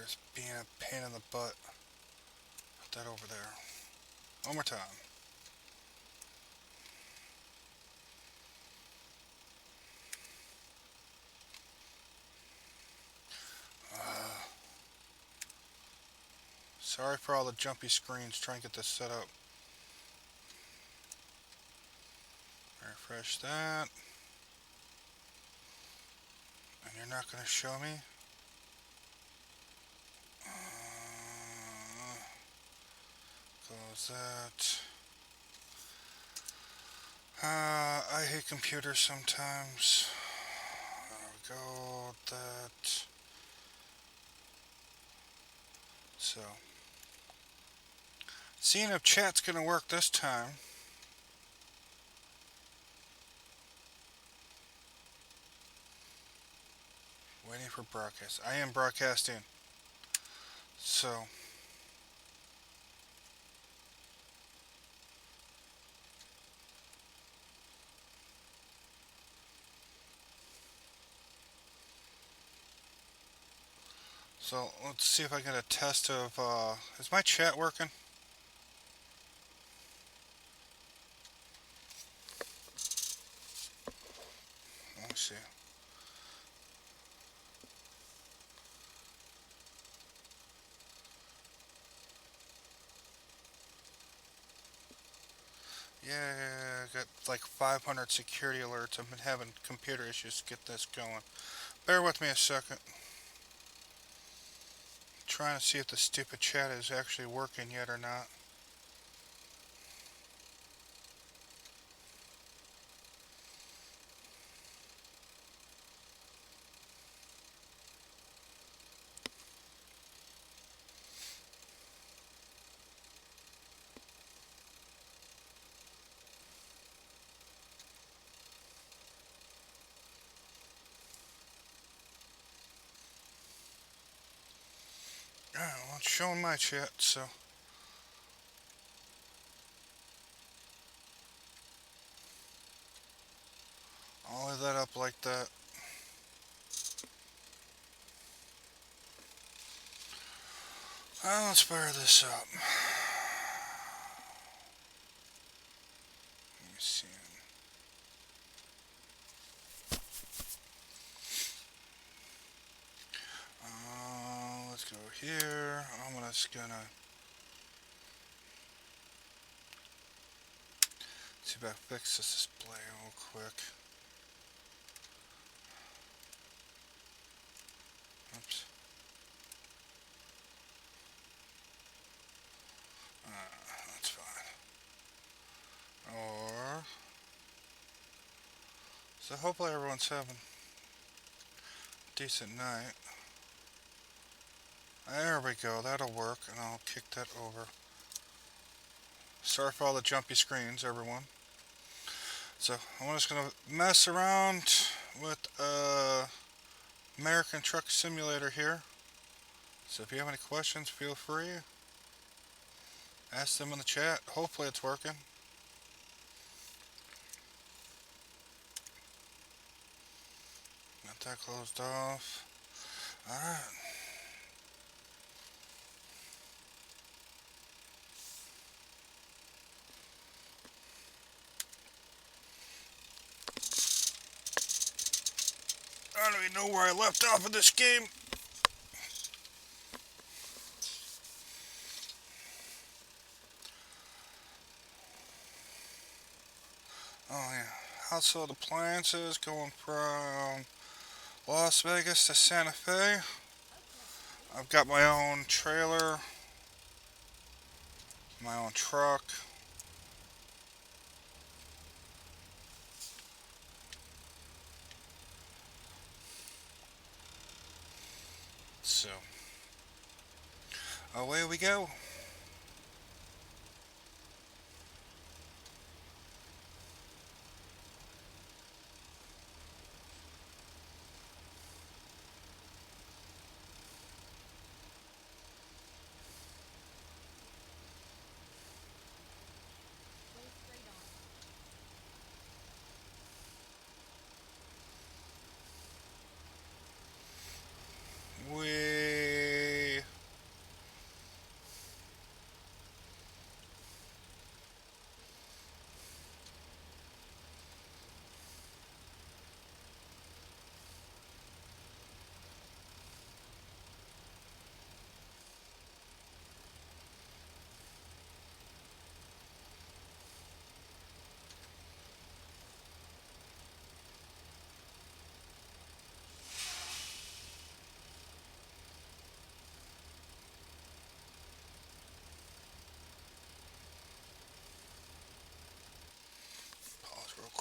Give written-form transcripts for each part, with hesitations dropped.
is being a pain in the butt. Put that over there. One more time. Sorry for all the jumpy screens. Trying to get this set up. Refresh that. And you're not going to show me? Close that. I hate computers sometimes. There we go. That. So. Seeing if chat's going to work this time. Waiting for broadcast. I am broadcasting. So. So let's see if I get a test of, is my chat working? Let me see. Yeah, I got like 500 security alerts. I've been having computer issues to get this going. Bear with me a second. Trying to see if the stupid chat is actually working yet or not. Alright, well, it's showing my chat, so. I'll leave that up like that. Well, let's fire this up. Let me see. Let's go here. I'm just gonna see if I fix this display real quick. Oops. That's fine. Or so hopefully everyone's having a decent night. There we go. That'll work, and I'll kick that over. Sorry for all the jumpy screens, everyone. So I'm just gonna mess around with American Truck Simulator here. So if you have any questions, feel free. Ask them in the chat. Hopefully it's working. Got that closed off. Alright. I don't even know where I left off of this game. Oh yeah. Household appliances going from Las Vegas to Santa Fe. I've got my own trailer, my own truck. So, away we go. We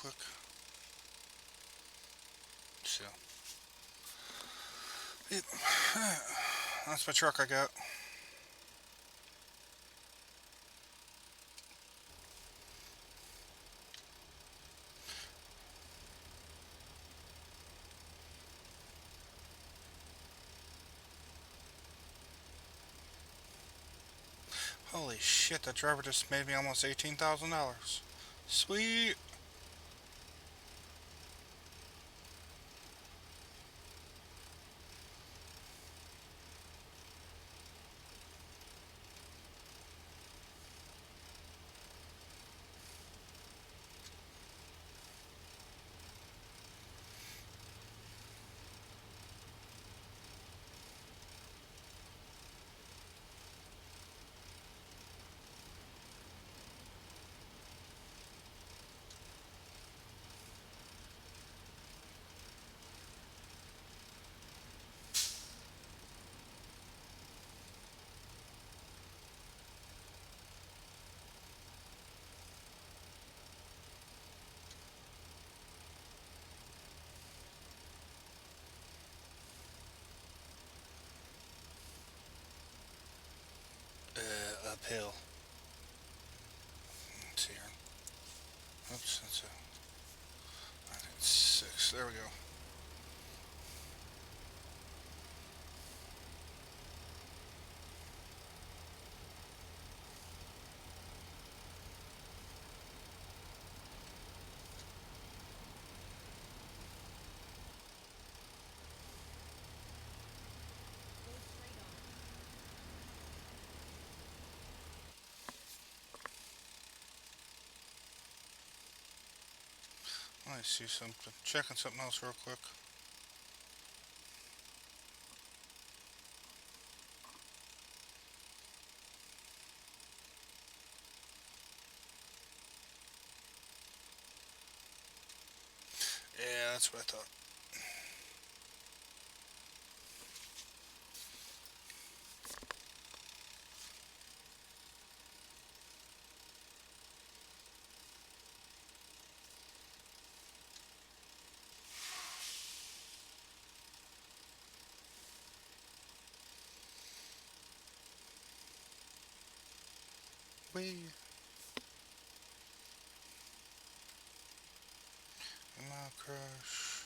quick. So, yep. That's my truck I got. Holy shit, that driver just made me almost $18,000. Sweet. Uphill. Let's see here. Oops, that's I think it's 6. There we go. I see something. Checking something else real quick. Yeah, that's what I thought. Wee. Come on, crush.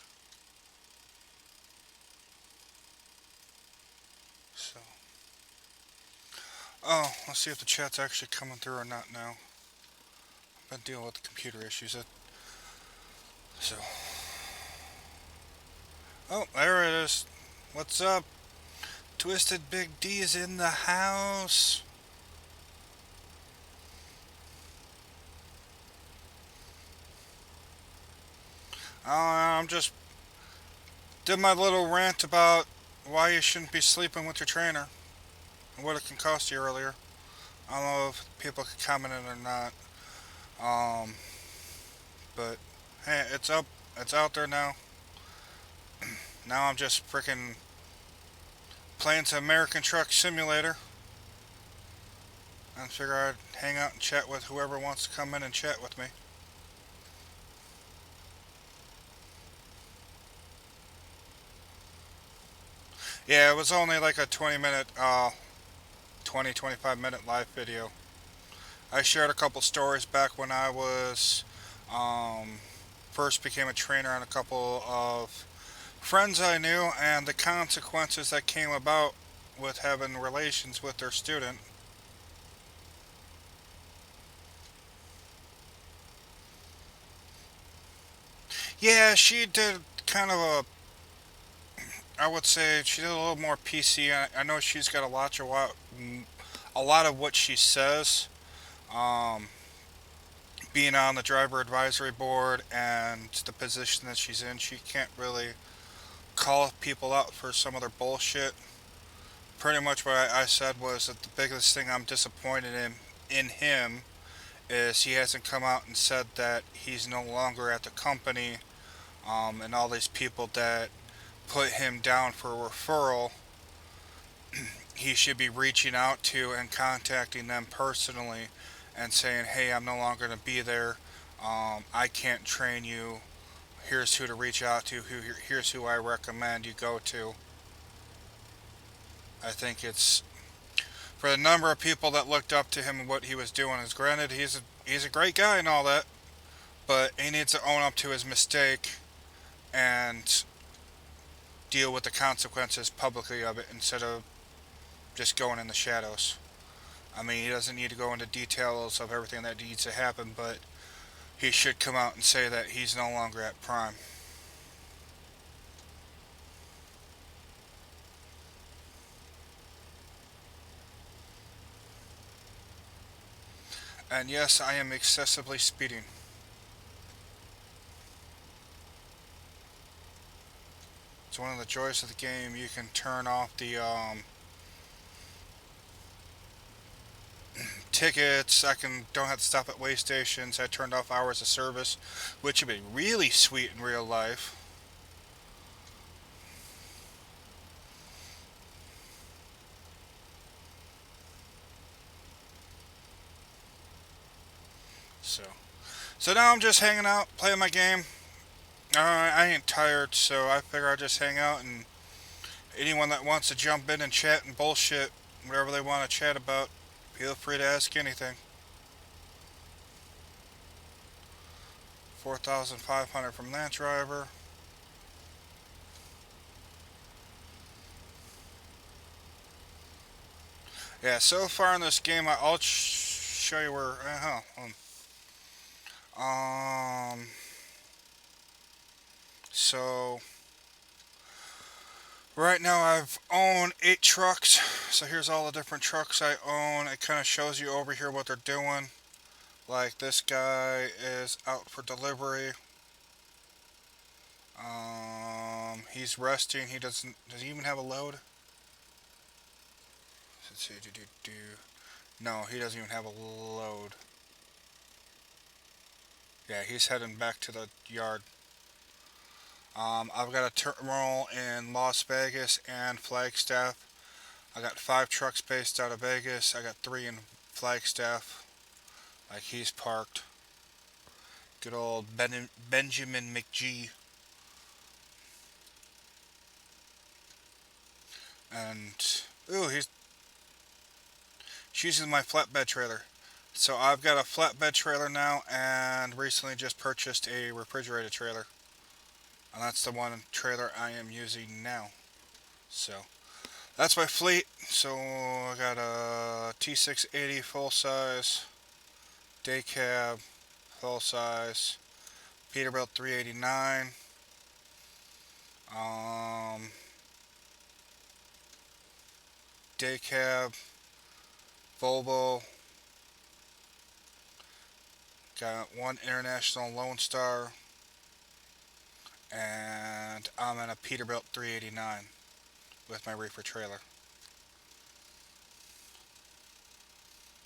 So. Oh, let's see if the chat's actually coming through or not now. I've been dealing with the computer issues. So. Oh, there it is. What's up? Twisted Big D is in the house. I'm just did my little rant about why you shouldn't be sleeping with your trainer and what it can cost you earlier. I don't know if people could comment it or not. Um, but hey, it's up. It's out there now. Now I'm just freaking playing some American Truck Simulator and figure I'd hang out and chat with whoever wants to come in and chat with me. Yeah, it was only like a 20-minute, 25-minute live video. I shared a couple stories back when I was um, first became a trainer on a couple of friends I knew and the consequences that came about with having relations with their student. Yeah, she did kind of I would say she did a little more PC. I know she's got a lot of what she says. Um, Being on the driver advisory board and the position that she's in, she can't really call people out for some of their bullshit. Pretty much what I said was that the biggest thing I'm disappointed in him is he hasn't come out and said that he's no longer at the company, and all these people that put him down for a referral, he should be reaching out to and contacting them personally and saying, hey, I'm no longer going to be there. I can't train you. Here's who to reach out to. Here's who I recommend you go to. I think it's for the number of people that looked up to him and what he was doing. Is granted he's a great guy and all that, but he needs to own up to his mistake and deal with the consequences publicly of it instead of just going in the shadows. I mean, he doesn't need to go into details of everything that needs to happen, but he should come out and say that he's no longer at prime. And yes, I am excessively speeding. It's one of the joys of the game. You can turn off the tickets. Don't have to stop at way stations. I turned off hours of service, which would be really sweet in real life. So, so now I'm just hanging out, playing my game. I ain't tired, so I figure I'll just hang out and anyone that wants to jump in and chat and bullshit, whatever they want to chat about, feel free to ask anything. 4,500 from that driver. Yeah, so far in this game, I'll show you where. So right now I've owned 8 trucks. So here's all the different trucks I own. It kind of shows you over here what they're doing. Like this guy is out for delivery. He's resting. He doesn't. Does he even have a load? Let's see. No, he doesn't even have a load. Yeah, he's heading back to the yard. I've got a terminal in Las Vegas and Flagstaff. I got 5 trucks based out of Vegas. I got 3 in Flagstaff. Like he's parked. Good old Benjamin McGee. And ooh, she's in my flatbed trailer. So I've got a flatbed trailer now, and recently just purchased a refrigerated trailer. And that's the one trailer I am using now. So that's my fleet. So I got a T680 full size, day cab full size, Peterbilt 389, um, day cab, Volvo. Got one International Lone Star, and I'm in a Peterbilt 389 with my reefer trailer.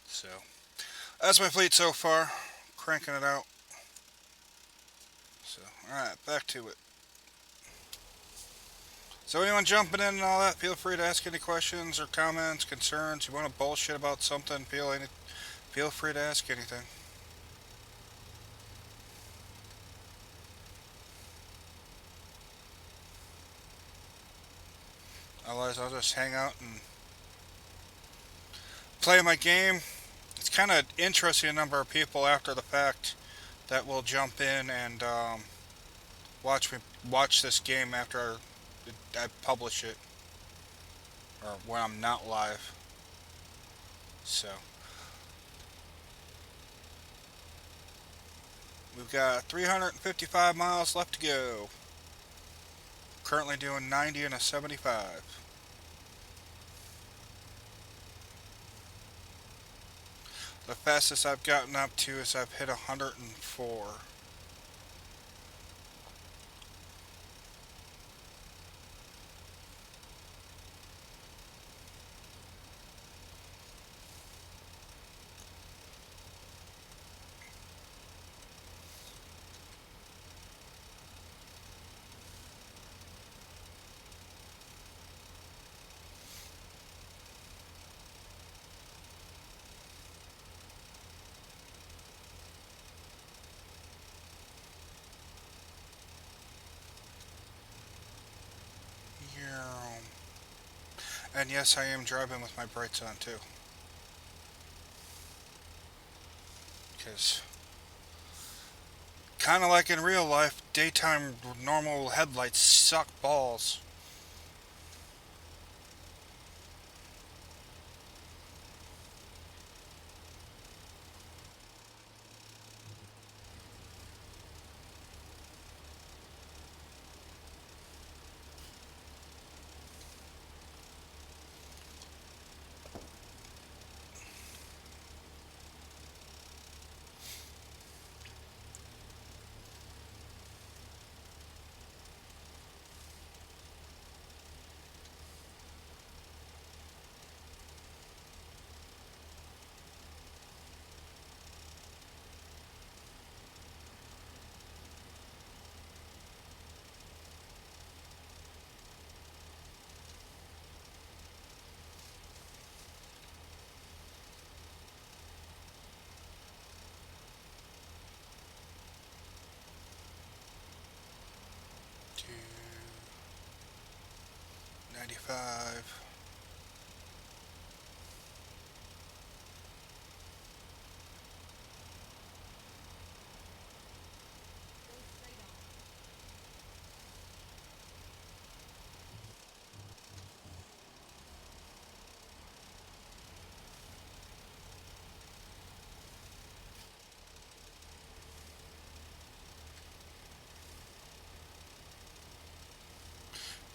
So that's my fleet so far, cranking it out. So alright, back to it. So anyone jumping in and all that, feel free to ask any questions or comments, concerns. You want to bullshit about something, feel free to ask anything. Otherwise, I'll just hang out and play my game. It's kind of interesting a number of people after the fact that will jump in and watch this game after I publish it or when I'm not live. So we've got 355 miles left to go. Currently doing 90 and a 75. The fastest I've gotten up to is I've hit 104. And yes, I am driving with my brights on too. Because, kind of like in real life, daytime normal headlights suck balls. Two, 95.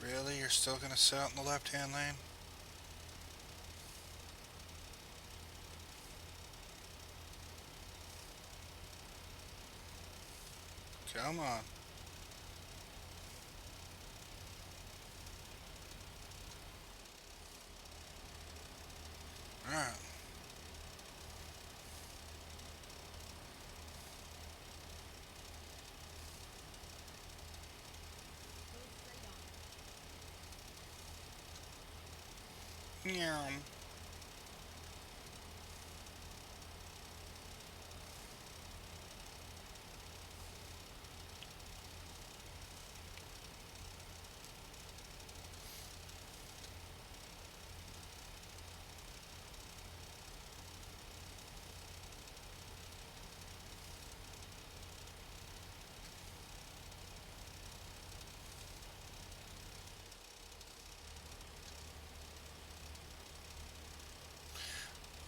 Really? You're still gonna sit out in the left-hand lane? Come on. Alright. Yeah.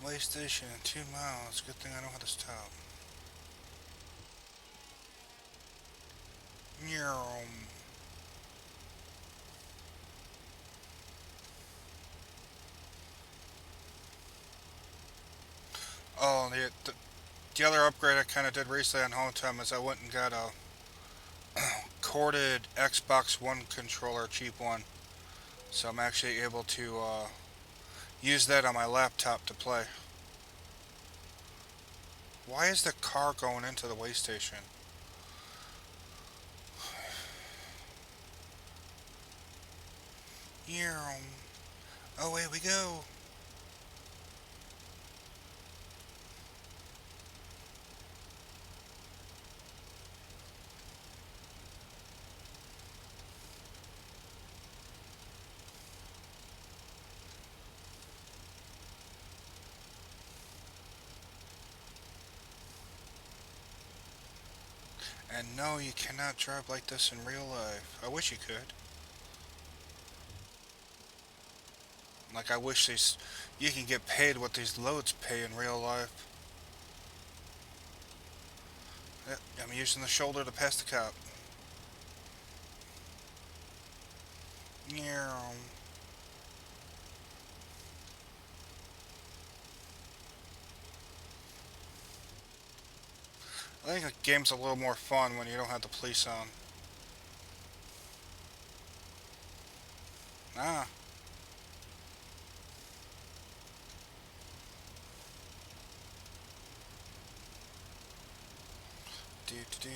Way station, 2 miles. Good thing I know how to stop. Yeah. Oh, the other upgrade I kind of did recently on home time is I went and got a corded Xbox One controller, cheap one. So I'm actually able to use that on my laptop to play. Why is the car going into the way station? Yeah. Oh, away we go. And no, you cannot drive like this in real life. I wish you could. Like, I wish you can get paid what these loads pay in real life. Yep, I'm using the shoulder to pass the cop. Yeah. I think the game's a little more fun when you don't have the police on. Ah. Do do do.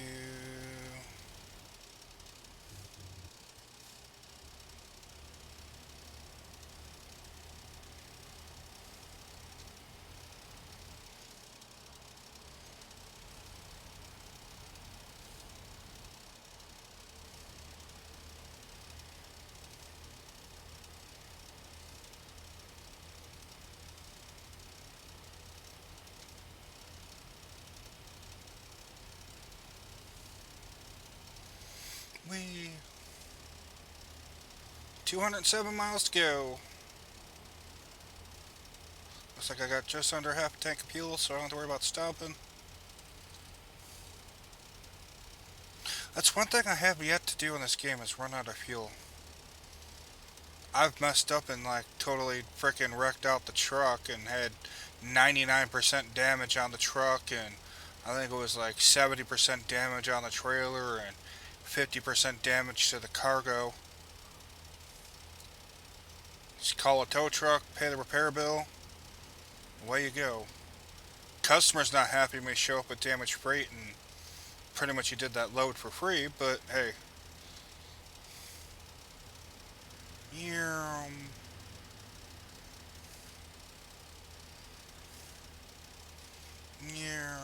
We 207 miles to go. Looks like I got just under half a tank of fuel, so I don't have to worry about stopping. That's one thing I have yet to do in this game is run out of fuel. I've messed up and like totally freaking wrecked out the truck and had 99% damage on the truck, and I think it was like 70% damage on the trailer and 50% damage to the cargo. Just call a tow truck, pay the repair bill, away you go. Customer's not happy when we show up with damaged freight and pretty much you did that load for free, but hey. Yeah. Yeah.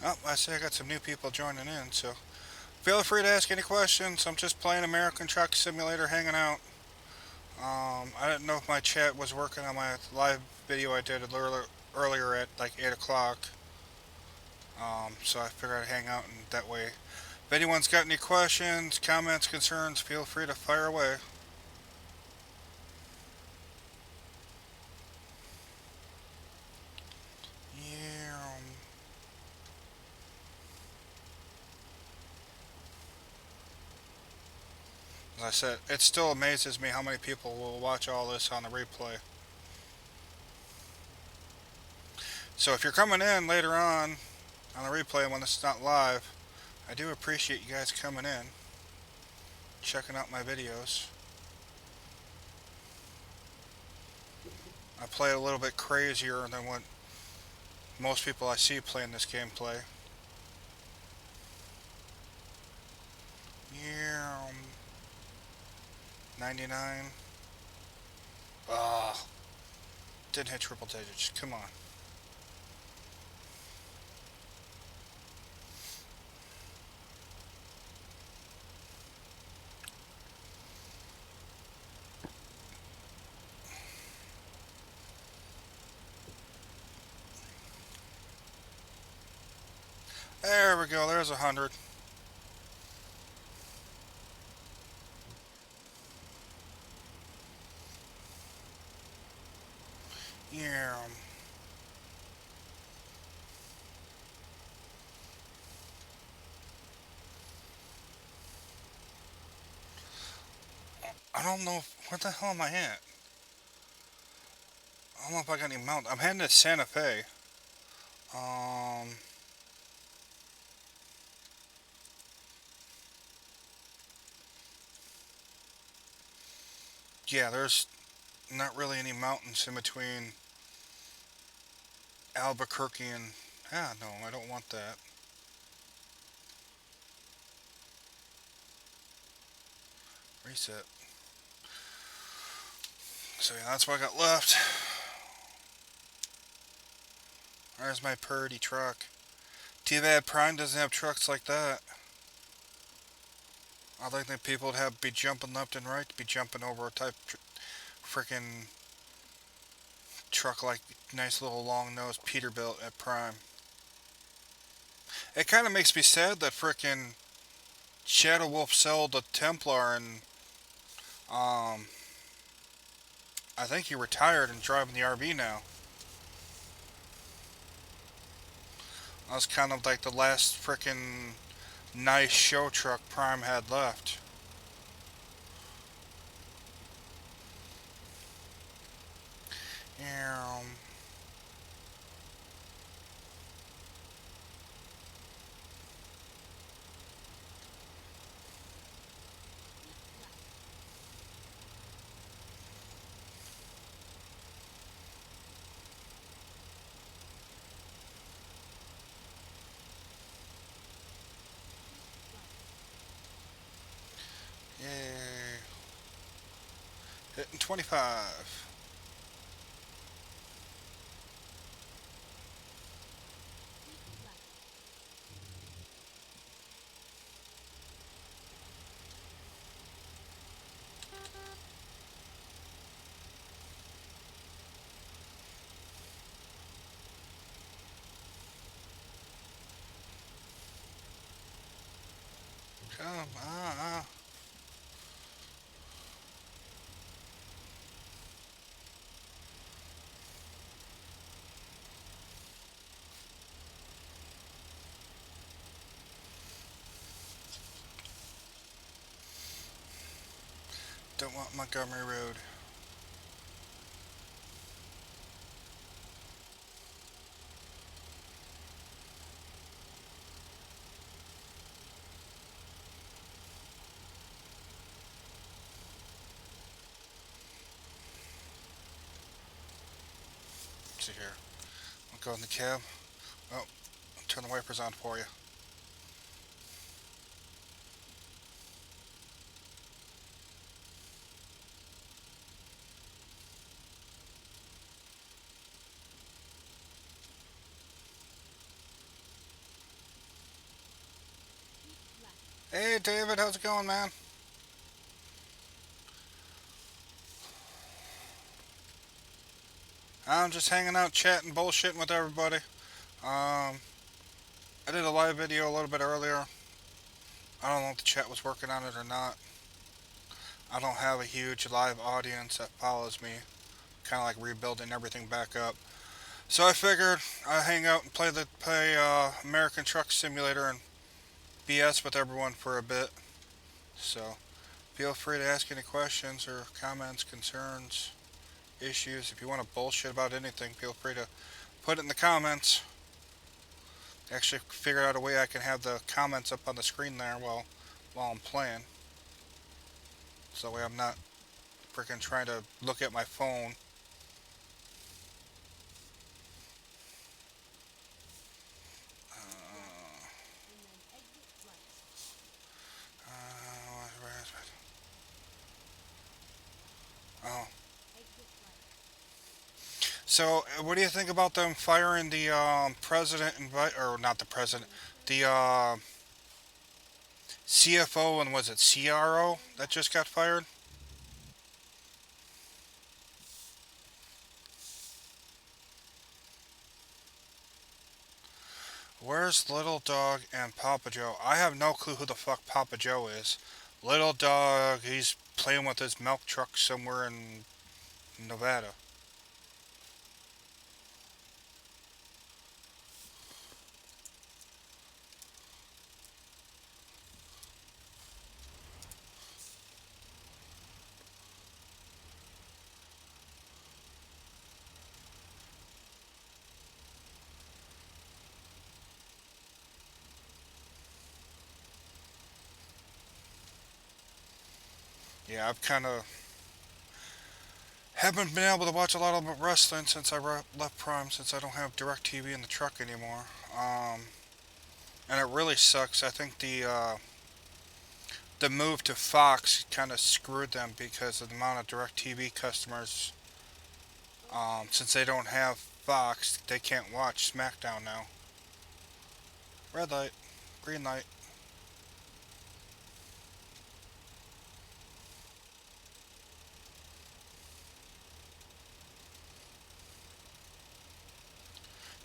Oh, I see I got some new people joining in, so feel free to ask any questions. I'm just playing American Truck Simulator, hanging out. I didn't know if my chat was working on my live video I did earlier at like 8 o'clock. So I figured I'd hang out and that way. If anyone's got any questions, comments, concerns, feel free to fire away. Yeah. As I said, it still amazes me how many people will watch all this on the replay. So if you're coming in later on the replay when it's not live, I do appreciate you guys coming in, checking out my videos. I play a little bit crazier than what most people I see playing this game play. Yeah, 99. Ah, didn't hit triple digits. Come on. There we go. There's 100. Yeah. I don't know. Where the hell am I at? I don't know if I got any mount. I'm heading to Santa Fe. Um, yeah, there's not really any mountains in between Albuquerque and. Ah, no, I don't want that. Reset. So yeah, that's what I got left. There's my purdy truck. Too bad Prime doesn't have trucks like that. I think that people would have be jumping left and right to be jumping over a type freaking truck like nice little long nosed Peterbilt at Prime. It kind of makes me sad that freaking Shadow Wolf sold the Templar and um I think he retired and driving the RV now. That was kind of like the last freaking nice show truck Prime had left. Yeah. Yay. Hitting 25. Come on. Don't want Montgomery Road. Let's see here. I'll go in the cab. Oh, turn the wipers on for you. Hey, David, how's it going, man? I'm just hanging out, chatting, bullshitting with everybody. I did a live video a little bit earlier. I don't know if the chat was working on it or not. I don't have a huge live audience that follows me. Kind of like rebuilding everything back up. So I figured I'd hang out and play American Truck Simulator and BS with everyone for a bit. So feel free to ask any questions or comments, concerns, issues. If you want to bullshit about anything, feel free to put it in the comments. Actually figured out a way I can have the comments up on the screen there while I'm playing. So that way I'm not freaking trying to look at my phone. Oh. So, what do you think about them firing the president or not the president, the CFO and was it CRO that just got fired? Where's Little Dog and Papa Joe? I have no clue who the fuck Papa Joe is. Little Dog, he's playing with his milk truck somewhere in Nevada. Yeah, I've kind of haven't been able to watch a lot of wrestling since I left Prime, since I don't have DirecTV in the truck anymore. And it really sucks. I think the move to Fox kind of screwed them because of the amount of DirecTV customers. Since they don't have Fox, they can't watch SmackDown now. Red light, green light.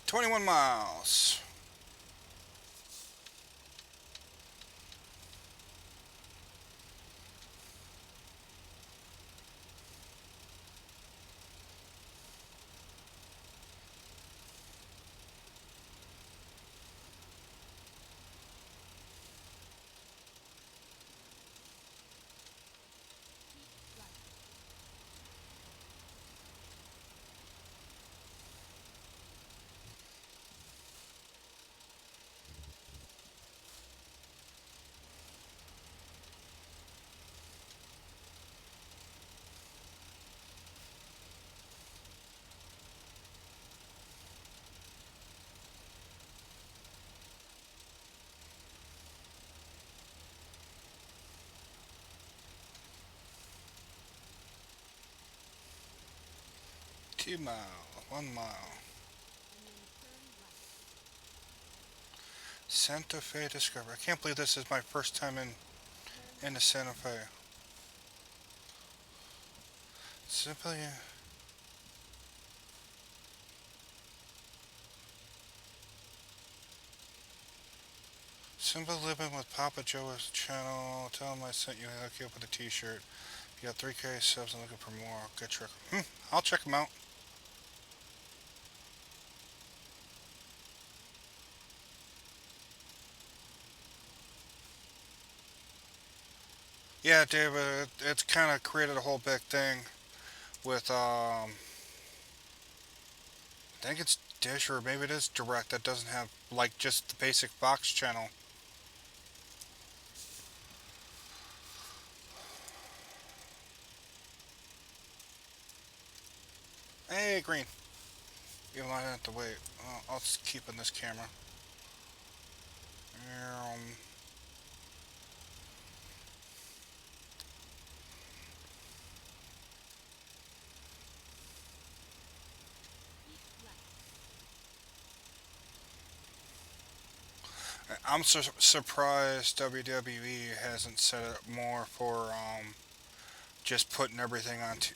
21 miles. Two-mile, 1 mile. Santa Fe Discovery. I can't believe this is my first time in the Santa Fe. Simply. Simple Living with Papa Joe's channel. Tell him I sent you. Hook you up with a t-shirt. You got 3K subs and looking for more. Good trick. I'll check them out. Yeah, David, it's kind of created a whole big thing with, I think it's Dish or maybe it is Direct that doesn't have, like, just the basic Fox channel. Hey, Green. Even though I didn't have to wait. I'll just keep in this camera. Um, I'm surprised WWE hasn't set it more for just putting everything onto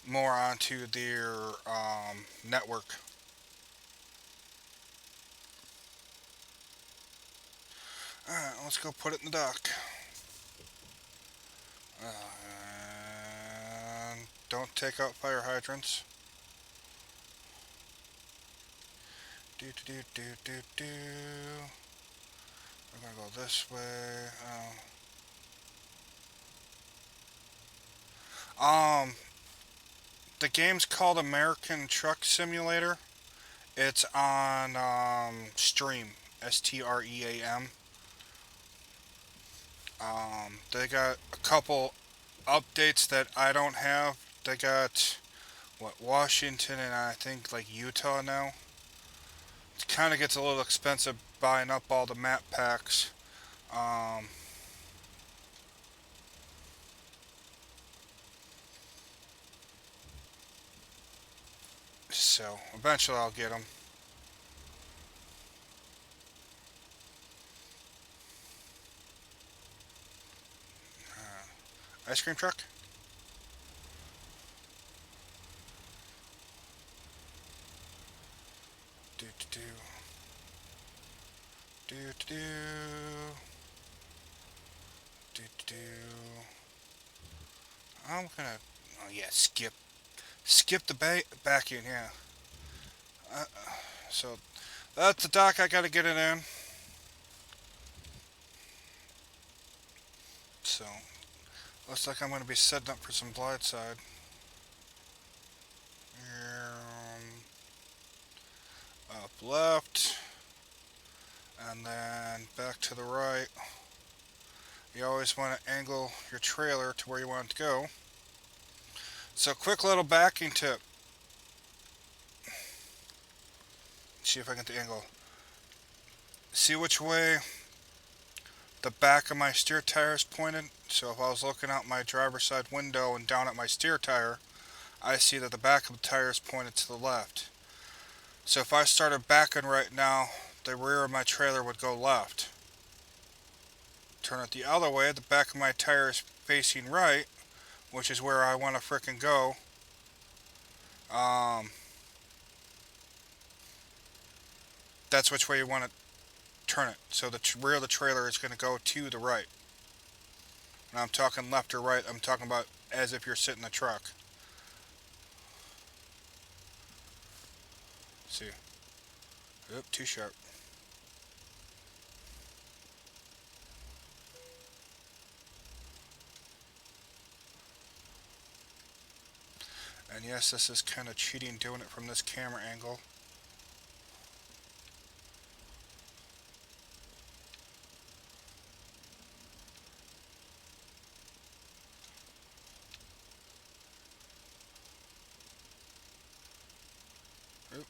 more onto their network. Alright, let's go put it in the dock. And don't take out fire hydrants. Do do do do do do. We're gonna go this way. The game's called American Truck Simulator. It's on Stream, Stream. They got a couple updates that I don't have. They got what Washington and I think like Utah now. It kind of gets a little expensive buying up all the map packs. Um, so eventually I'll get them. Ice cream truck. Do do do do do do do. I'm gonna. Oh yeah, skip the back in. Yeah. Uh, so that's the dock. I gotta get it in. So looks like I'm gonna be setting up for some blind side. Up left, and then back to the right. You always want to angle your trailer to where you want it to go. So quick little backing tip. See if I get the angle. See which way the back of my steer tire is pointed. So if I was looking out my driver's side window and down at my steer tire, I see that the back of the tire is pointed to the left. So if I started backing right now, the rear of my trailer would go left. Turn it the other way, the back of my tire is facing right, which is where I want to frickin' go. That's which way you want to turn it. So the rear of the trailer is going to go to the right. When I'm talking left or right, I'm talking about as if you're sitting in the truck. See? Oop, too sharp. And yes, this is kind of cheating doing it from this camera angle. Oop.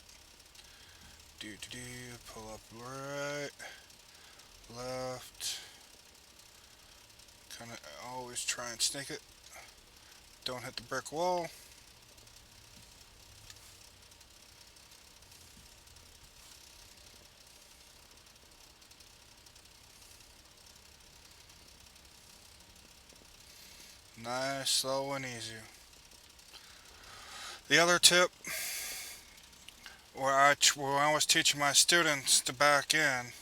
Do do do. Pull up right, left. Kind of always try and snake it. Don't hit the brick wall. Nice, slow and easy. The other tip, Where I was teaching my students to back in,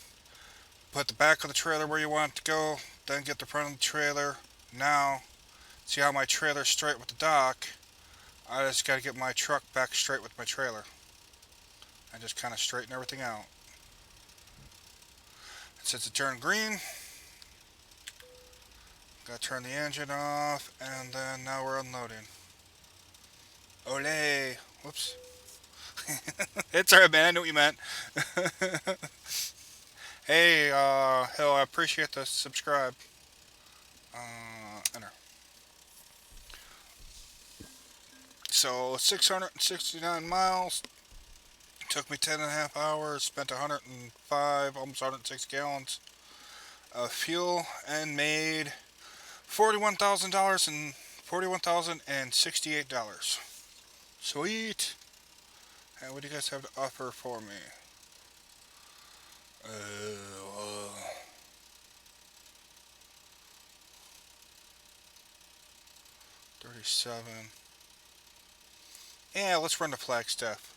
put the back of the trailer where you want it to go, then get the front of the trailer. Now, see how my trailer's straight with the dock? I just got to get my truck back straight with my trailer. I just kind of straighten everything out. And since it turned green, got to turn the engine off, and then now we're unloading. Olay! Whoops. It's alright, man. I knew what you meant. Hey, hell, I appreciate the subscribe. Enter. So, 669 miles. Took me 10 and a half hours. Spent 105, almost 106 gallons of fuel, and made $41,000 and $41,068. Sweet. Hey, what do you guys have to offer for me? Uh, 37. Yeah, let's run the Flagstaff.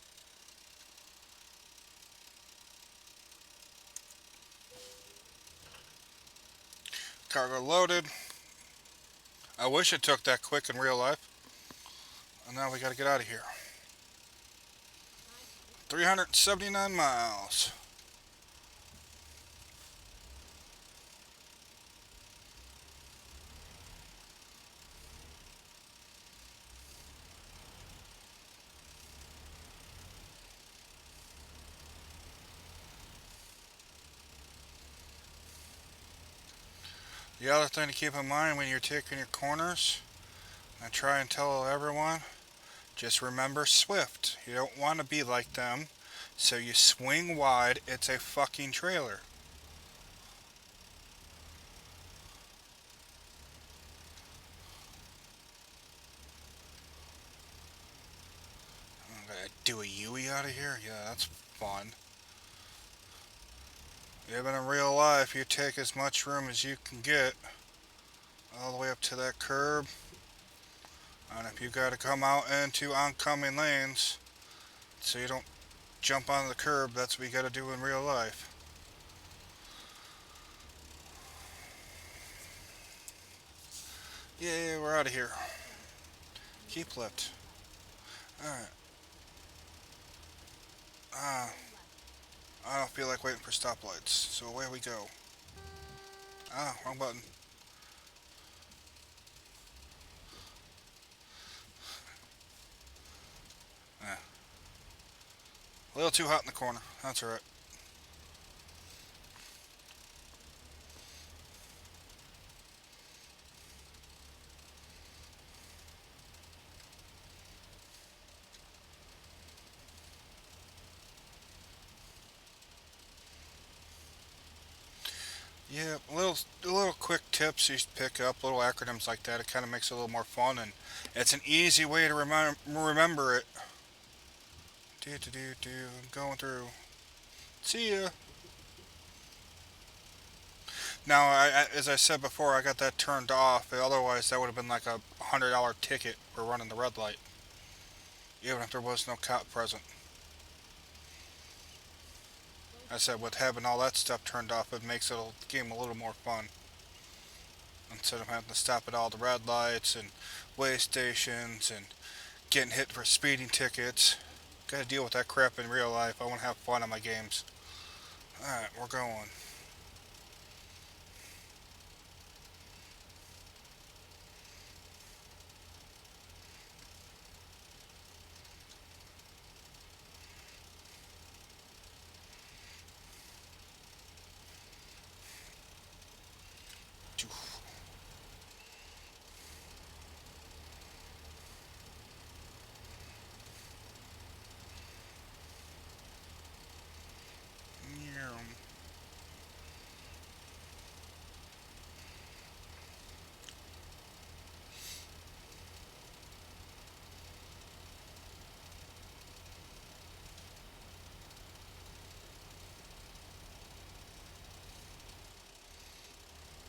Cargo loaded. I wish it took that quick in real life. And now we gotta get out of here. 379 miles. The other thing to keep in mind when you're taking your corners, I try and tell everyone, just remember Swift. You don't want to be like them, so you swing wide. It's a fucking trailer. I'm gonna do a Yui out of here? Yeah, that's fun. Even in real life, you take as much room as you can get all the way up to that curb. And if you gotta come out into oncoming lanes so you don't jump on the curb, that's what you gotta do in real life. Yeah, we're out of here. Keep left. Alright. Ah, I don't feel like waiting for stoplights, so away we go. Ah, wrong button. Ah, a little too hot in the corner. That's alright. Yeah, little quick tips you pick up, little acronyms like that. It kind of makes it a little more fun, and it's an easy way to remember it. I'm going through. See ya. Now, as I said before, I got that turned off. Otherwise, that would have been like $100 ticket for running the red light, even if there was no cop present. I said with having all that stuff turned off, it makes the game a little more fun. Instead of having to stop at all the red lights and way stations and getting hit for speeding tickets. Gotta deal with that crap in real life. I want to have fun on my games. Alright, we're going.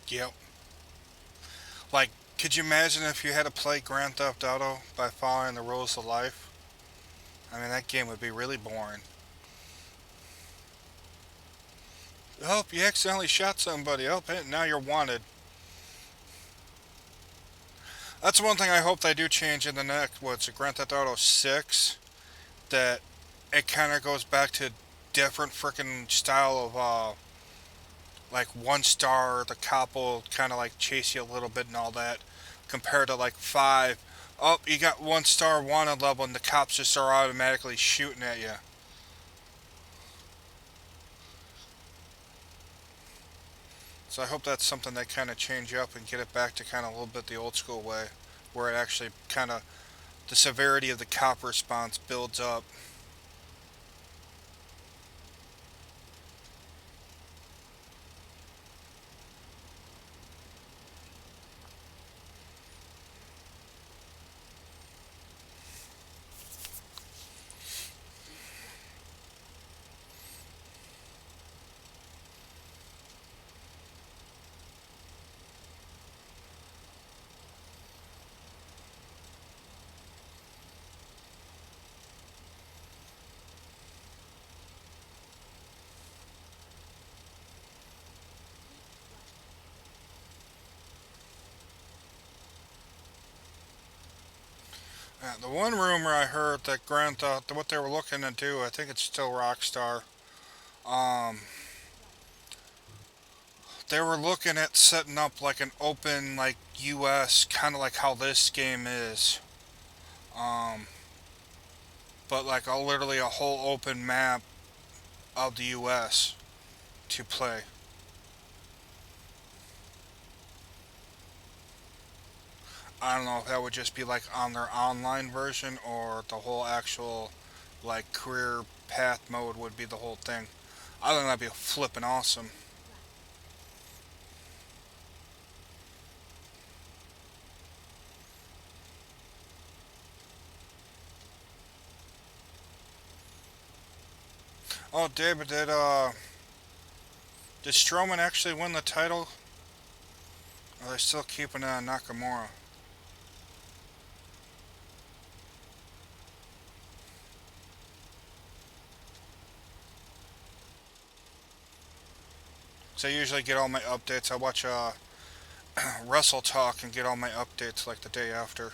Yep. Like, could you imagine if you had to play Grand Theft Auto by following the rules of life? I mean, that game would be really boring. Oh, you accidentally shot somebody. Oh, hey, now you're wanted. That's one thing I hope they do change in the next, what's it, Grand Theft Auto 6? That it kind of goes back to different freaking style of, like 1 star, the cop will kind of like chase you a little bit and all that, compared to like 5. Oh, you got 1 star wanted level and the cops just are automatically shooting at you. So I hope that's something they kind of change up and get it back to kind of a little bit the old school way, where it actually kind of, the severity of the cop response builds up. The one rumor I heard that Grand Theft, what they were looking to do, I think it's still Rockstar. Um, they were looking at setting up like an open, like U.S. kind of like how this game is, um, but like literally a whole open map of the U.S. to play. I don't know if that would just be like on their online version or the whole actual like career path mode would be the whole thing. I think that'd be flipping awesome. Oh, David, did Strowman actually win the title? Or are they still keeping it on Nakamura? So I usually get all my updates. I watch Wrestle Talk and get all my updates like the day after.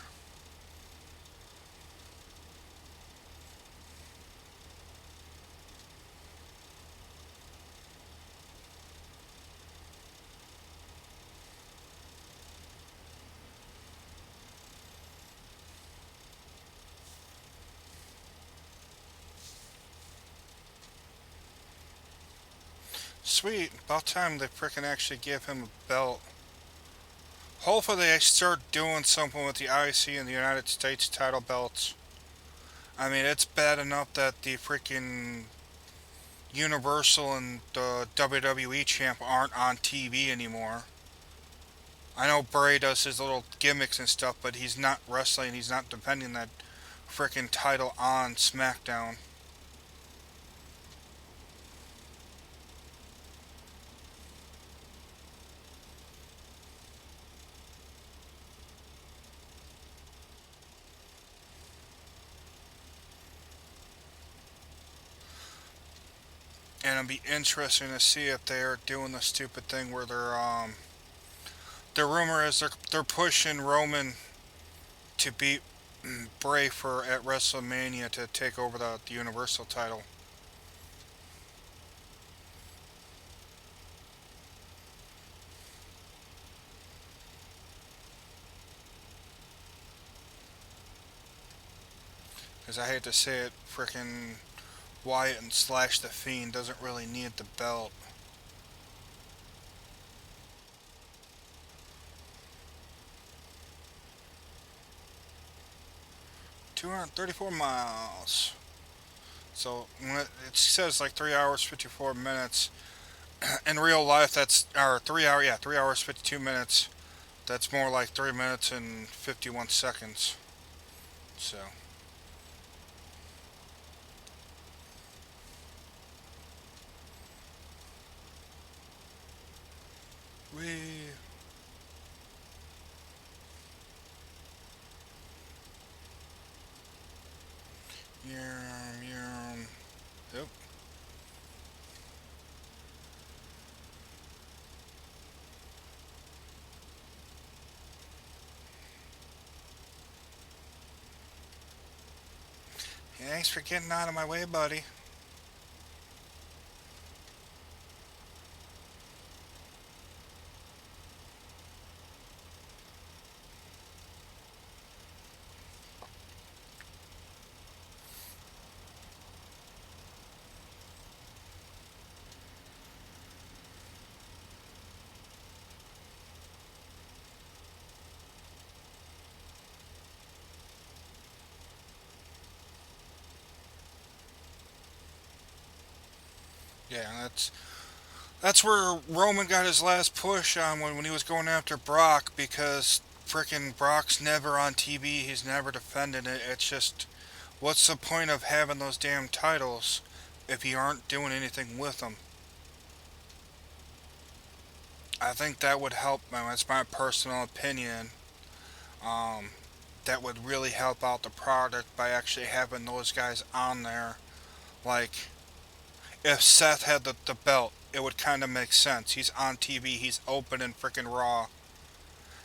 Sweet, about time they frickin' actually give him a belt. Hopefully they start doing something with the IC and the United States title belts. I mean, it's bad enough that the freaking Universal and the WWE champ aren't on TV anymore. I know Bray does his little gimmicks and stuff, but he's not wrestling. He's not defending that freaking title on SmackDown. And it'd be interesting to see if they're doing the stupid thing where the rumor is they're pushing Roman to beat Bray for at WrestleMania to take over the Universal title. Because I hate to say it, freaking Wyatt and Slash the Fiend doesn't really need the belt. 234 miles. So when it says like 3 hours 54 minutes, in real life that's or 3 hour, yeah, 3 hours 52 minutes. That's more like 3 minutes and 51 seconds. So we yeah. Yep. Thanks for getting out of my way, buddy. Yeah, that's where Roman got his last push on when he was going after Brock because frickin' Brock's never on TV. He's never defended it. It's just, what's the point of having those damn titles if you aren't doing anything with them? I think that would help. That's my personal opinion. Um, that would really help out the product by actually having those guys on there. Like, if Seth had the belt, it would kind of make sense. He's on TV, he's open and freaking Raw.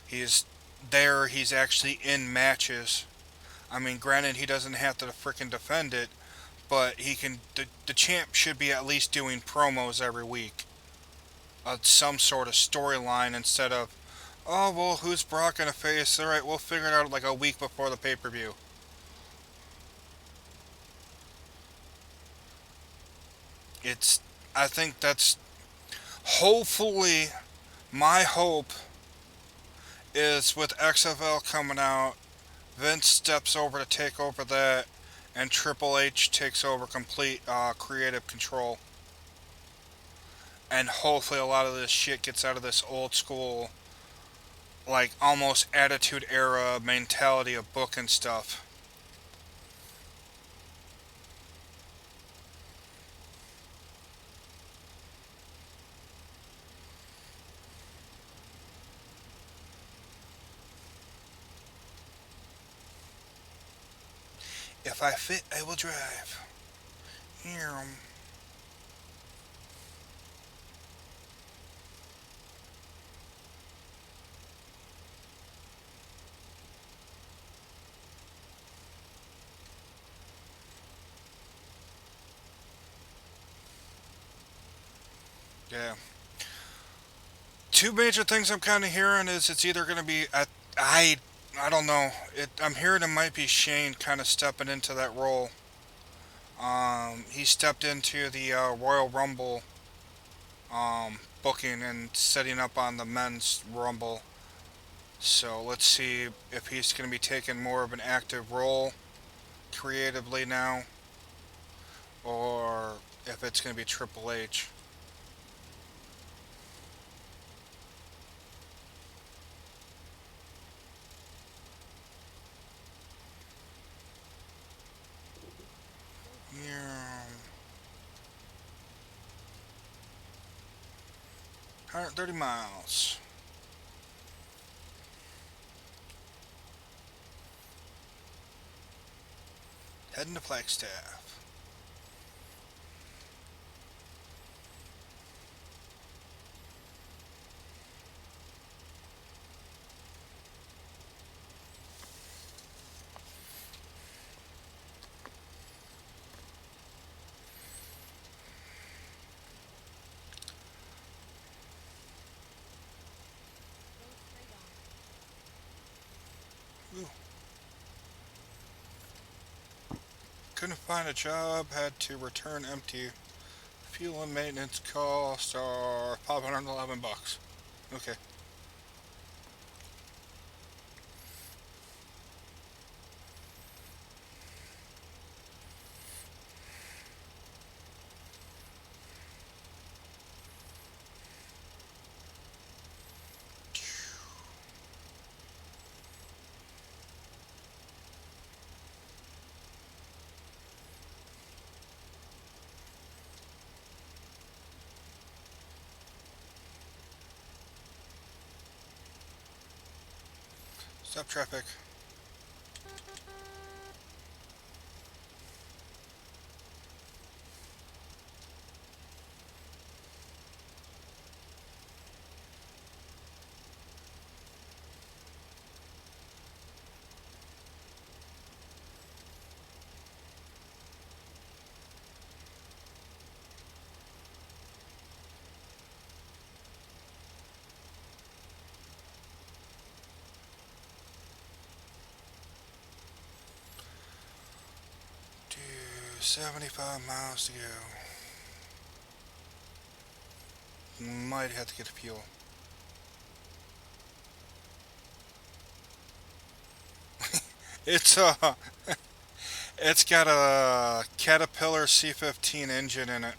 He's there, he's actually in matches. I mean, granted, he doesn't have to freaking defend it, but he can. The champ should be at least doing promos every week. Some sort of storyline instead of, oh, well, who's Brock gonna face? Alright, we'll figure it out like a week before the pay per view. It's. I think that's. Hopefully, my hope is with XFL coming out, Vince steps over to take over that, and Triple H takes over complete creative control. And hopefully, a lot of this shit gets out of this old school, like almost attitude era mentality of book and stuff. If I fit, I will drive. Yeah. Yeah. Two major things I'm kind of hearing is it's either going to be I I don't know. I'm hearing it might be Shane kind of stepping into that role. He stepped into the Royal Rumble booking and setting up on the men's Rumble. So let's see if he's going to be taking more of an active role creatively now, or if it's going to be Triple H. Yeah. 130 miles. Heading to Flagstaff. Ooh. Couldn't find a job, had to return empty. Fuel and maintenance costs are $511. Okay. Stop traffic. 75 miles to go. Might have to get a fuel. It's it's got a Caterpillar C15 engine in it.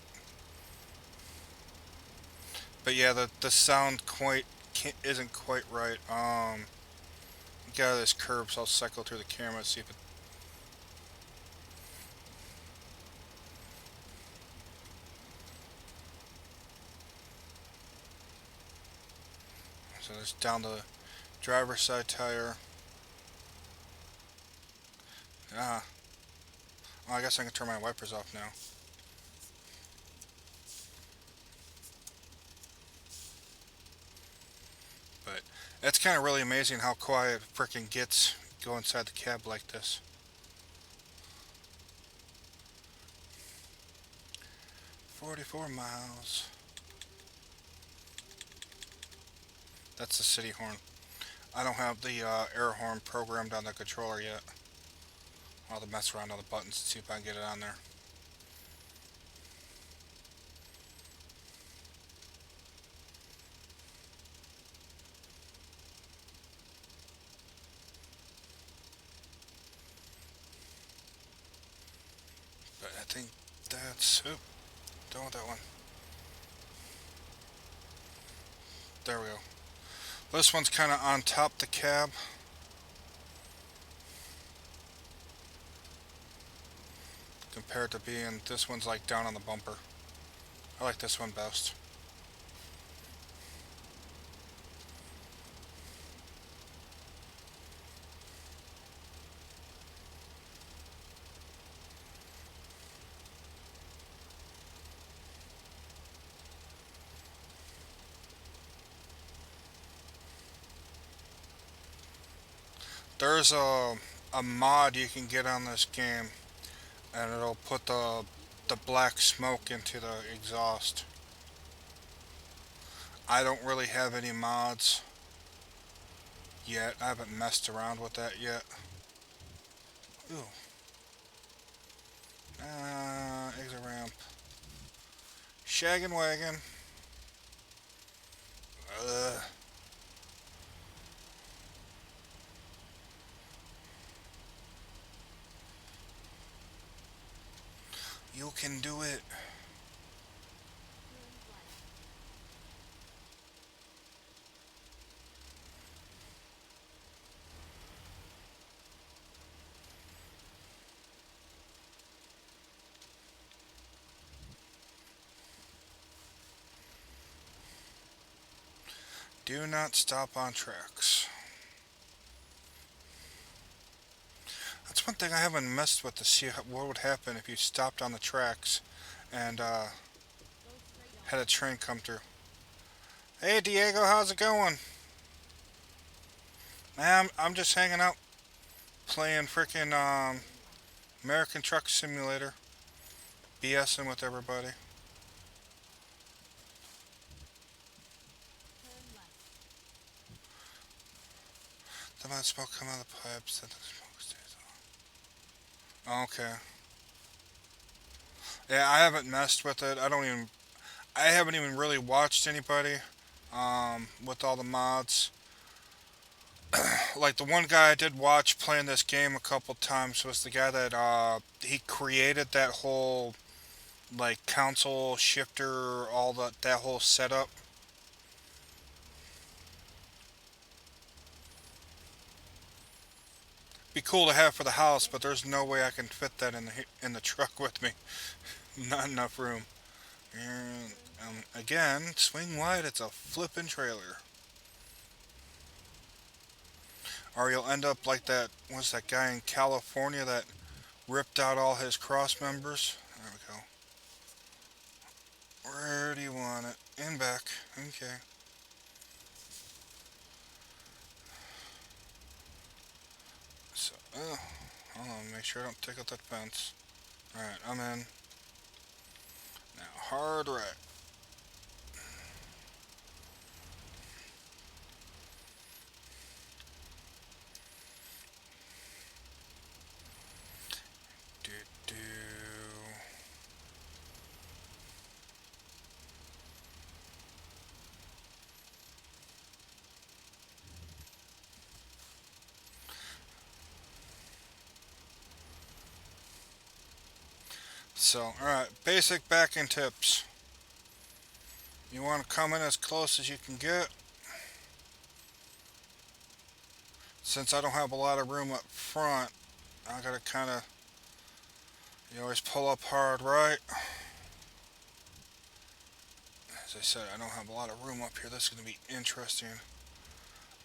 But yeah, the sound quite isn't quite right. Get out of this curb, so I'll cycle through the camera and see if it. So it's down the driver's side tire. Ah, well, I guess I can turn my wipers off now. But it's kind of really amazing how quiet it frickin' gets go inside the cab like this. 44 miles. That's the city horn. I don't have the air horn programmed on the controller yet. I'll have to mess around on the buttons and see if I can get it on there. But I think that's... Oop, don't want that one. There we go. This one's kind of on top the cab. Compared to being... This one's like down on the bumper. I like this one best. There's a mod you can get on this game, and it'll put the black smoke into the exhaust. I don't really have any mods yet. I haven't messed around with that yet. Ooh. Exit ramp. Shaggin' wagon. Ugh. You can do it. Do not stop on tracks. That's one thing I haven't messed with to see what would happen if you stopped on the tracks and had a train come through. Hey Diego, how's it going? Man, I'm just hanging out, playing freaking American Truck Simulator, BSing with everybody. The amount of smoke coming out of the pipes. That the smoke stays on. Okay. Yeah, I haven't messed with it. I haven't even really watched anybody with all the mods. Like the one guy I did watch playing this game a couple times was the guy that he created that whole like console shifter, all that whole setup. Be cool to have for the house, but there's no way I can fit that in the truck with me. Not enough room. And again, swing wide. It's a flippin' trailer. Or you'll end up like that. What's that guy in California that ripped out all his cross members? There we go. Where do you want it? In back. Okay. So, hold on. Make sure I don't take out that fence. Alright, I'm in. Now, hard right. Do do. So, alright, basic backing tips. You want to come in as close as you can get. Since I don't have a lot of room up front, I gotta kind of, you always pull up hard right. As I said, I don't have a lot of room up here. This is going to be interesting.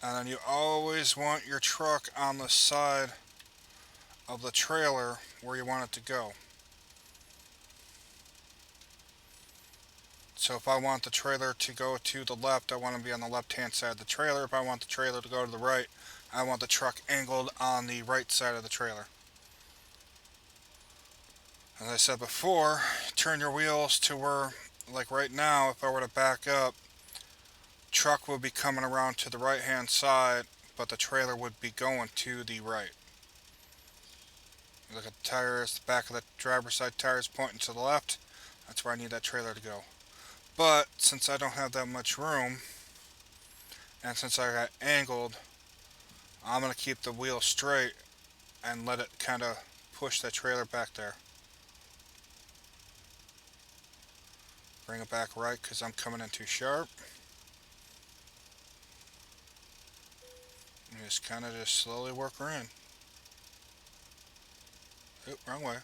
And then you always want your truck on the side of the trailer where you want it to go. So if I want the trailer to go to the left, I want to be on the left-hand side of the trailer. If I want the trailer to go to the right, I want the truck angled on the right side of the trailer. As I said before, turn your wheels to where, like right now, if I were to back up, truck would be coming around to the right-hand side, but the trailer would be going to the right. Look at the tires, the back of the driver's side tires pointing to the left. That's where I need that trailer to go. But since I don't have that much room, and since I got angled, I'm going to keep the wheel straight and let it kind of push that trailer back there. Bring it back right because I'm coming in too sharp. And just kind of just slowly work her in. Oop, wrong way.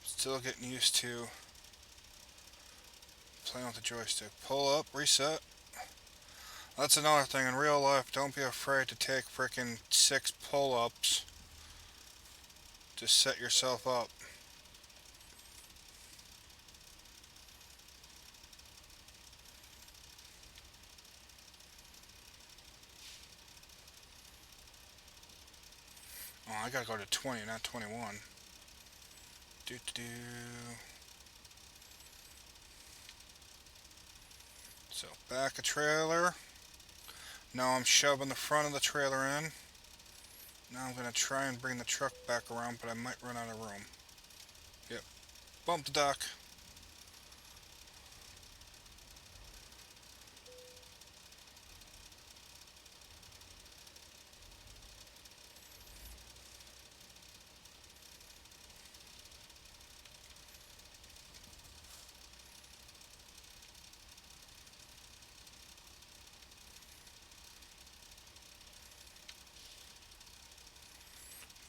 Still getting used to playing with the joystick. Pull up, reset. That's another thing in real life. Don't be afraid to take freaking 6 pull-ups to set yourself up. Oh, I gotta go to 20, not 21. Do. So back a trailer. Now I'm shoving the front of the trailer in. Now I'm gonna try and bring the truck back around, but I might run out of room. Yep. Bump the dock.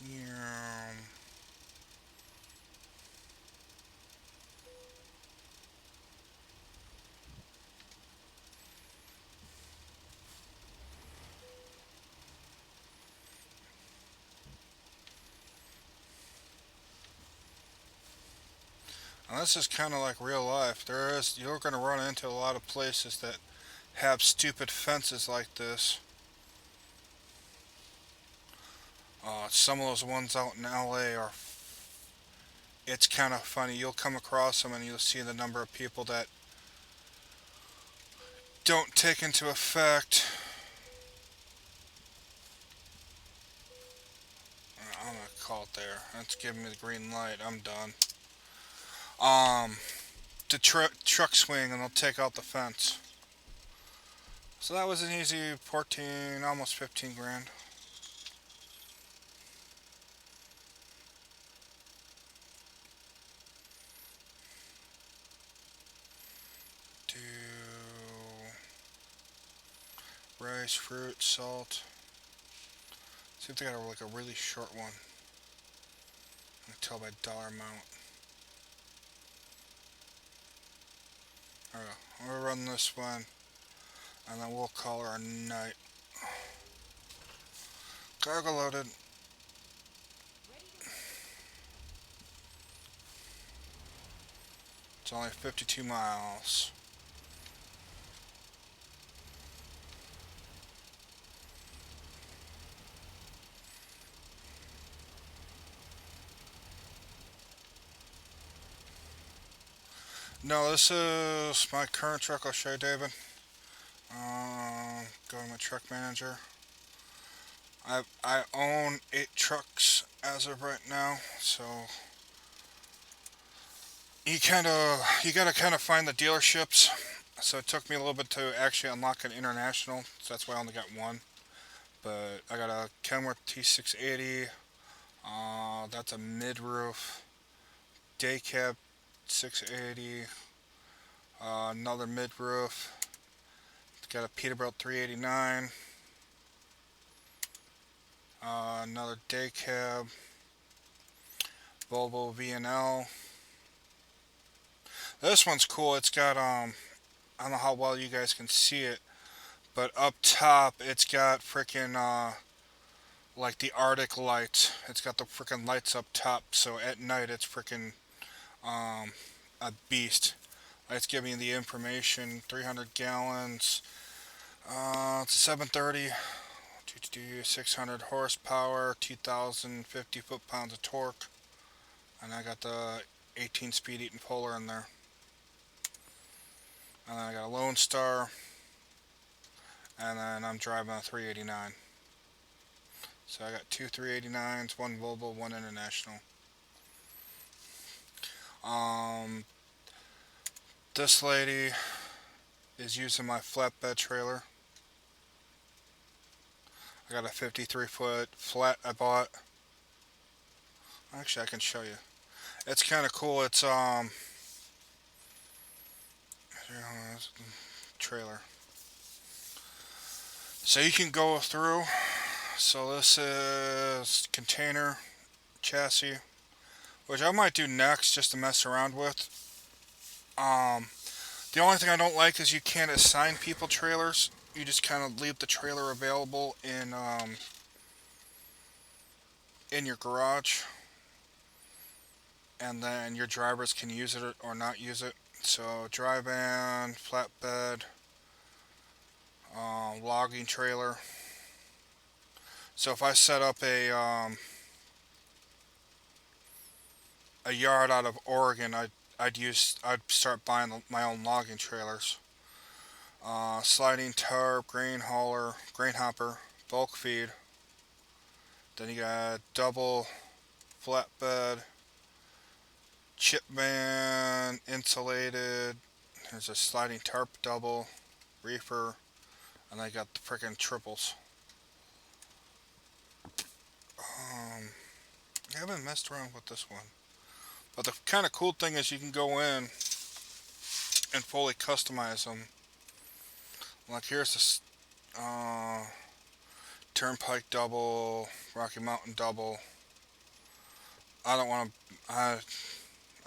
Yeah. And this is kind of like real life. You're going to run into a lot of places that have stupid fences like this. Some of those ones out in LA are, it's kind of funny. You'll come across them and you'll see the number of people that don't take into effect. I'm going to call it there. That's giving me the green light. I'm done. The truck swing and they'll take out the fence. So that was an easy 14, almost 15 grand. Do rice, fruit, salt. See if they got like a really short one. I can tell by dollar amount. Alright, I'm gonna run this one and then we'll call her a night. Cargo loaded. It's only 52 miles. No, this is my current truck. I'll show you, David. Go to my truck manager. I own 8 trucks as of right now, so you gotta kind of find the dealerships So it took me a little bit to actually unlock an international, so that's why I only got one. But I got a Kenworth T680. That's a mid roof. Day cab 680. Another mid roof. It's got a Peterbilt 389. Another day cab. Volvo VNL. This one's cool. It's got I don't know how well you guys can see it, but up top it's got freaking like the Arctic lights. It's got the freaking lights up top, so at night it's freaking um a beast. It's giving you the information. 300 gallons. It's a 730. 600 horsepower. 2,050 foot-pounds of torque. And I got the 18-speed Eaton Polar in there. And then I got a Lone Star. And then I'm driving a 389. So I got two 389s, one Volvo, one International. Um, this lady is using my flatbed trailer. I got a 53-foot flat I bought. Actually, I can show you. It's kind of cool. It's trailer. So you can go through. So this is container chassis, which I might do next just to mess around with. The only thing I don't like is you can't assign people trailers. You just kind of leave the trailer available in your garage, and then your drivers can use it or not use it. So dry van, flatbed, logging trailer. So if I set up a yard out of Oregon, I'd start buying my own logging trailers. Sliding tarp, grain hauler, grain hopper, bulk feed. Then you got double flatbed, chip van, insulated. There's a sliding tarp double, reefer, and I got the frickin' triples. I haven't messed around with this one. But the kind of cool thing is you can go in and fully customize them. Like here's this Turnpike double, Rocky Mountain double. I don't want to.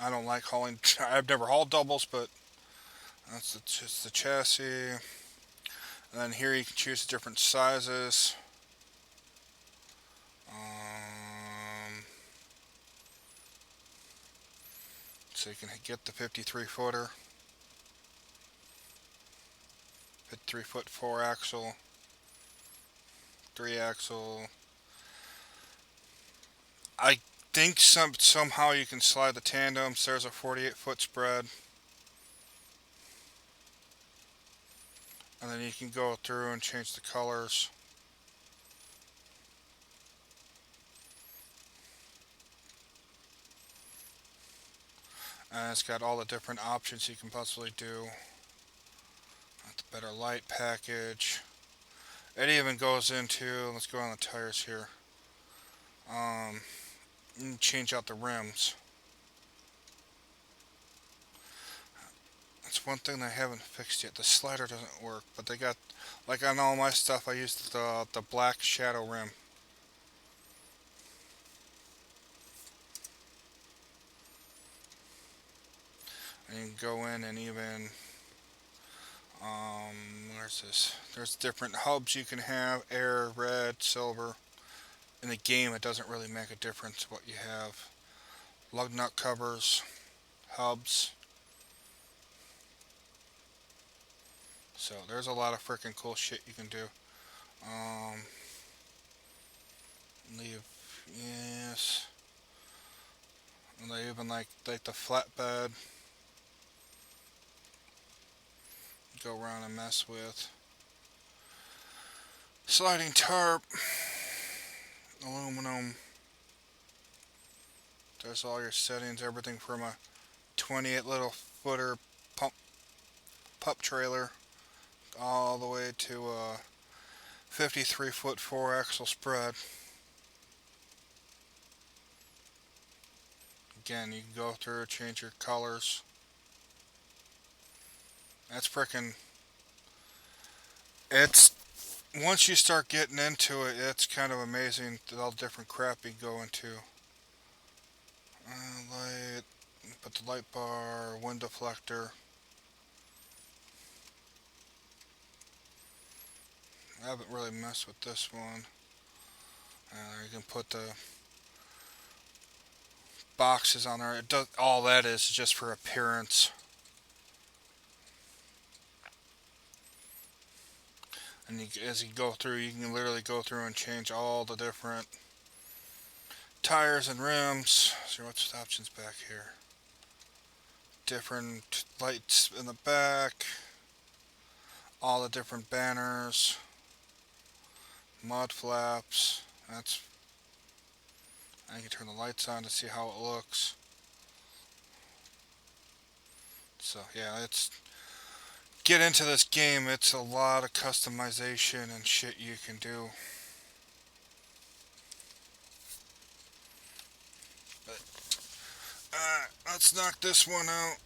I don't like hauling. I've never hauled doubles, but that's just the chassis. And then here you can choose different sizes. So you can get the 53 footer, 53 foot 4 axle, 3 axle. I think somehow you can slide the tandems. There's a 48-foot spread. And then you can go through and change the colors. And it's got all the different options you can possibly do. Got the better light package. It even goes into, let's go on the tires here. You can change out the rims. That's one thing they haven't fixed yet. The slider doesn't work, but they got, like on all my stuff, I used the black shadow rim. And you can go in and even, where's this? There's different hubs you can have, air, red, silver. In the game, it doesn't really make a difference what you have. Lug nut covers, hubs. So there's a lot of freaking cool shit you can do. Leave, yes. And they even like the flatbed. Go around and mess with. Sliding tarp, aluminum. There's all your settings, everything from a 28 little footer pup trailer all the way to a 53-foot 4-axle spread. Again, you can go through, change your colors. That's frickin'. It's once you start getting into it, it's kind of amazing all the different crap you go into. Light, put the light bar, wind deflector. I haven't really messed with this one. You can put the boxes on there. It does all that is just for appearance. And as you go through, you can literally go through and change all the different tires and rims. So what's the options back here? Different lights in the back, all the different banners, mud flaps. That's I can turn the lights on to see how it looks. So yeah, it's get into this game. It's a lot of customization and shit you can do. But let's knock this one out.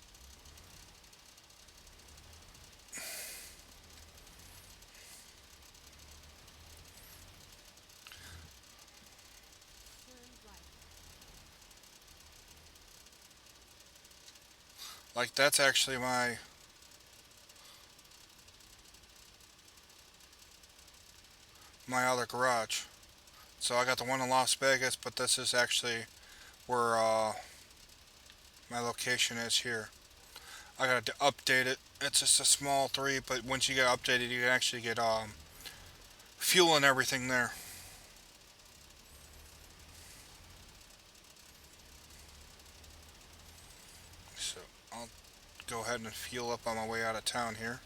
Like that's actually my other garage. So I got the one in Las Vegas, but this is actually where my location is here. I got to update it. It's just a small 3, but once you get updated, you can actually get fuel and everything there. So I'll go ahead and fuel up on my way out of town here.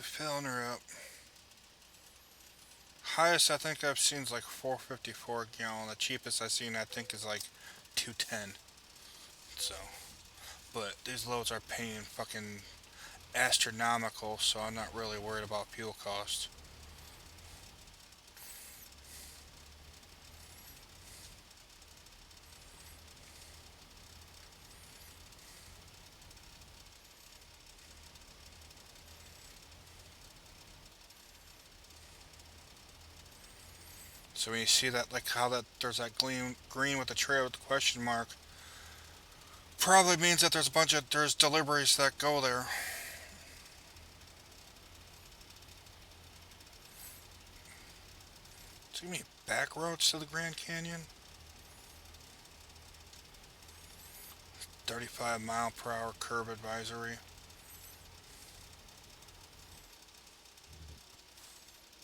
Filling her up. Highest I think I've seen is like 454 a gallon. The cheapest I've seen I think is like 210. So, but these loads are paying fucking astronomical, so I'm not really worried about fuel costs. So when you see that, like how that there's that green with the trail with the question mark, probably means that there's deliveries that go there. So you mean back roads to the Grand Canyon? 35-mile-per-hour curb advisory.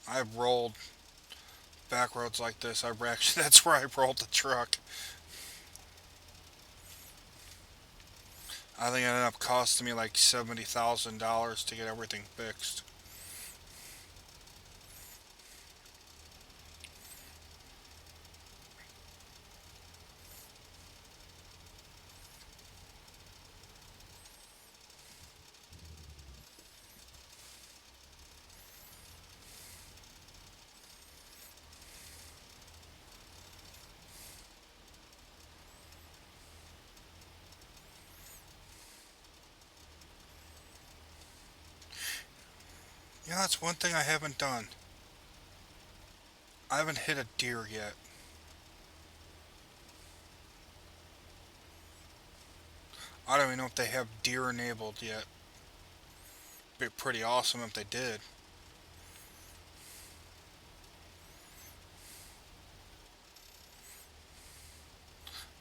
I've rolled back roads like this. I actually that's where I rolled the truck. I think it ended up costing me like $70,000 to get everything fixed. Yeah, that's one thing I haven't done. I haven't hit a deer yet. I don't even know if they have deer enabled yet. Be pretty awesome if they did.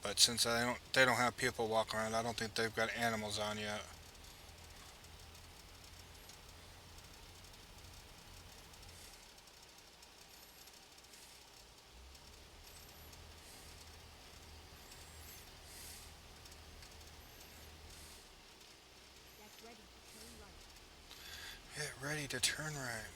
But since they don't have people walking around, I don't think they've got animals on yet. Get ready to turn right.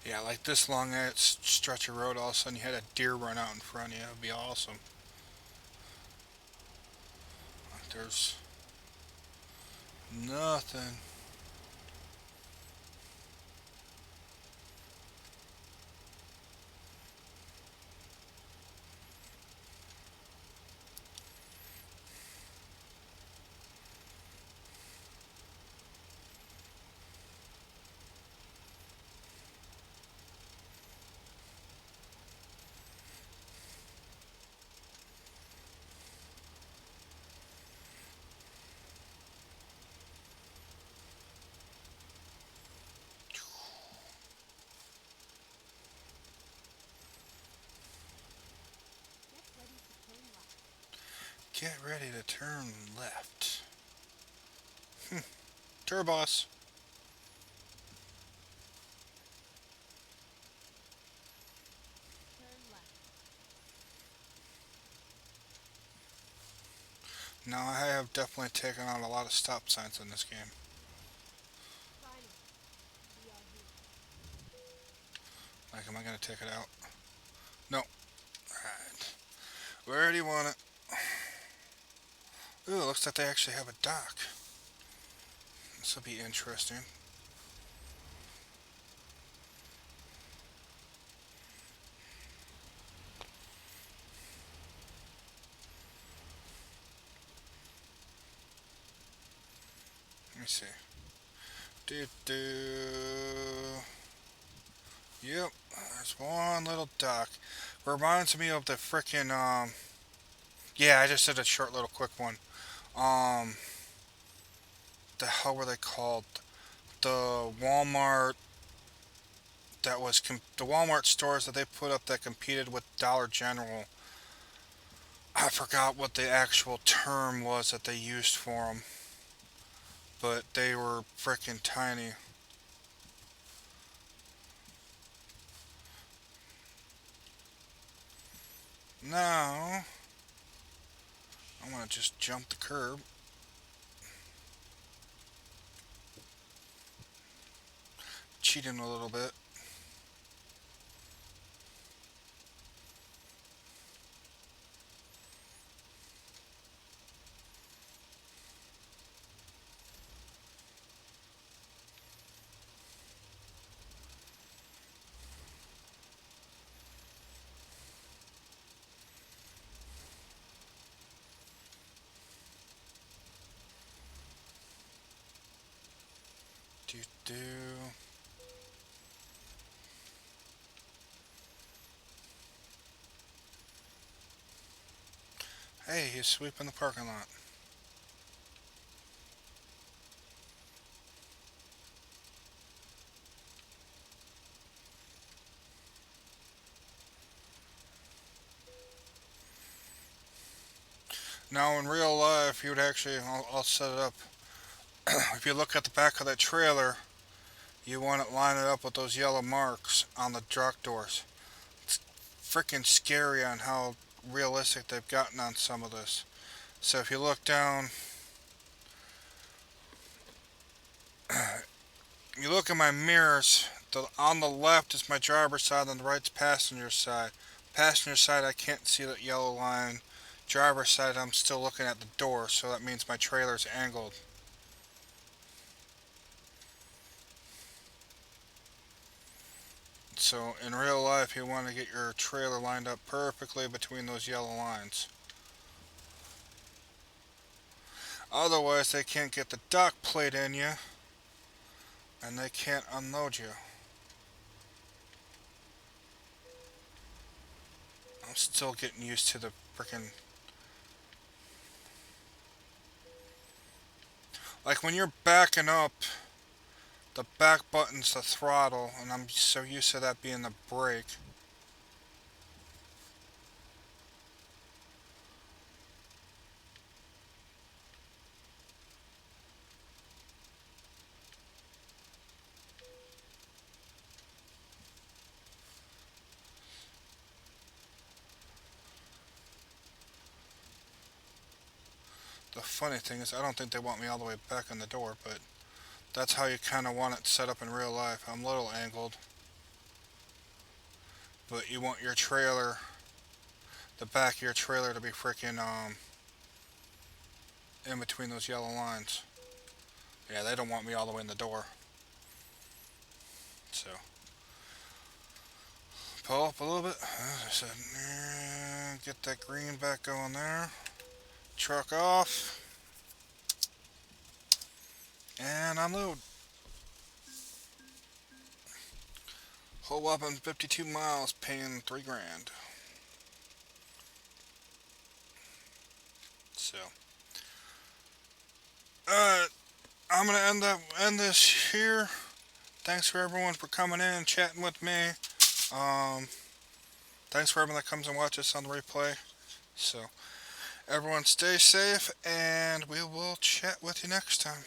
Yeah, like this long stretch of road, all of a sudden you had a deer run out in front of you. That'd be awesome. Like there's nothing. Get ready to turn left. Turbos. Now I have definitely taken out a lot of stop signs in this game. Like, am I gonna take it out? No. Alright. Where do you want it? Ooh, it looks like they actually have a dock. This will be interesting. Let me see. Do do. Yep, there's one little dock. Reminds me of the frickin' Yeah, I just did a short little quick one. Um, the hell were they called? The Walmart the Walmart stores that they put up that competed with Dollar General. I forgot what the actual term was that they used for them, but they were frickin' tiny. Now, I want to just jump the curb. Cheat him a little bit. Do do. Hey, he's sweeping the parking lot. Now, in real life, you would actually, I'll set it up. If you look at the back of that trailer, you want to line it up with those yellow marks on the truck doors. It's freaking scary on how realistic they've gotten on some of this. So if you look down, you look in my mirrors, On the left is my driver's side, on the right's passenger side. Passenger side, I can't see that yellow line. Driver's side, I'm still looking at the door, so that means my trailer's angled. So in real life, you want to get your trailer lined up perfectly between those yellow lines. Otherwise, they can't get the dock plate in you, and they can't unload you. I'm still getting used to the frickin'... Like when you're backing up, the back button's the throttle, and I'm so used to that being the brake. The funny thing is, I don't think they want me all the way back in the door, but that's how you kind of want it set up in real life. I'm a little angled, but you want your trailer, the back of your trailer, to be freaking in between those yellow lines. Yeah, they don't want me all the way in the door. So pull up a little bit. As I said, get that green back going there. Truck off, and unload. Whole whopping 52 miles, paying $3,000. So, I'm gonna end this here. Thanks for everyone for coming in and chatting with me. Um, Thanks for everyone that comes and watches on the replay. So, everyone stay safe, and we will chat with you next time.